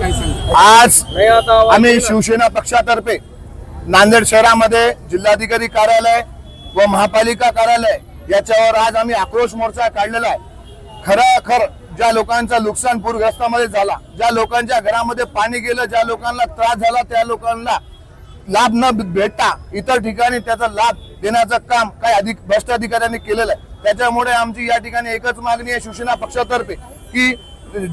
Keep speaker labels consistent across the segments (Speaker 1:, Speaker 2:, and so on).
Speaker 1: काही सांगा।
Speaker 2: आज आम्ही शिवसेना पक्षातर्फे नांदेड शहरामध्ये जिल्हाधिकारी कार्यालय व महापालिका कार्यालय याच्यावर आज आम्ही आक्रोश मोर्चा काढलेला आहे। खरं ज्या लोकांचं नुकसान पूरग्रस्तामध्ये झाला, ज्या लोकांच्या घरामध्ये पाणी गेलं, ज्या लोकांना त्रास झाला, त्या लोकांना लाभ न भेटता इतर ठिकाणी त्याचा लाभ देण्याचं काम काही भ्रष्ट अधिकाऱ्यांनी केलेलं आहे। त्याच्यामुळे आमची या ठिकाणी एकच मागणी आहे शिवसेना पक्षातर्फे की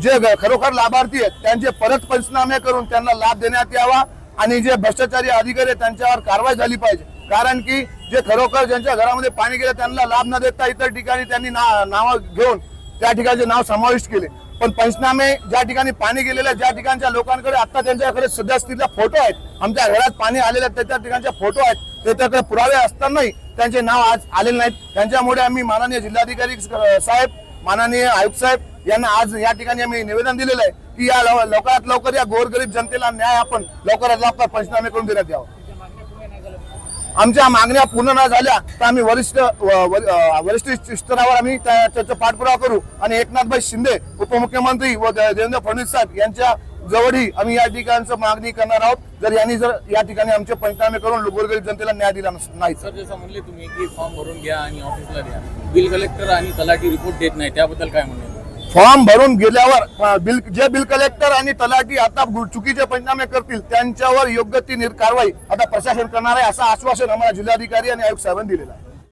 Speaker 2: जे खरोखर लाभार्थी आहेत त्यांचे परत पंचनामे करून त्यांना लाभ देण्यात यावा आणि जे भ्रष्टाचारी अधिकारी आहेत त्यांच्यावर कारवाई झाली पाहिजे। कारण की जे खरोखर ज्यांच्या घरामध्ये पाणी गेलं त्यांना लाभ न देता इतर ठिकाणी त्यांनी नाव घेऊन त्या ठिकाणचे नाव समाविष्ट केले, पण पंचनामे ज्या ठिकाणी पाणी गेलेल्या ज्या ठिकाणच्या लोकांकडे आता त्यांच्याकडे सद्यस्थितीला फोटो आहेत, आमच्या घरात पाणी आलेले त्या ठिकाणचे फोटो आहेत, त्याच्याकडे पुरावे असतानाही त्यांचे नाव आज आलेले नाहीत। त्यांच्यामुळे आम्ही माननीय जिल्हाधिकारी साहेब, माननीय आयुक्त साहेब यांना आज या ठिकाणी आम्ही निवेदन दिलेलं आहे की या लवकरात लवकर या गोरगरीब जनतेला न्याय आपण लवकरात लवकर पंचनामे करून देण्यात यावं। आमच्या मागण्या पूर्ण न झाल्या तर आम्ही वरिष्ठ स्तरावर आम्ही त्याचा पाठपुरावा करू आणि एकनाथभाई शिंदे उपमुख्यमंत्री व देवेंद्र फडणवीस साहेब यांच्या जवळही आम्ही या ठिकाणचं मागणी करणार आहोत जर यांनी या ठिकाणी आमचे पंचनामे करून गोरगरीब जनतेला न्याय दिला नाही।
Speaker 1: सर, जसं म्हणले तुम्ही की फॉर्म भरून घ्या आणि ऑफिसला द्या, बिल कलेक्टर आणि तलाठी रिपोर्ट देत नाही, त्याबद्दल काय म्हणणं?
Speaker 2: फॉर्म भरून गेल्यावर बिल कलेक्टर आणि तलाठी आता चुकीचे पंचनामे करतील त्यांच्यावर योग्य ती कारवाई आता प्रशासन करणार आहे असं आश्वासन आम्हाला जिल्हाधिकारी आणि आयुक्त साहेबांनी दिलेलं आहे।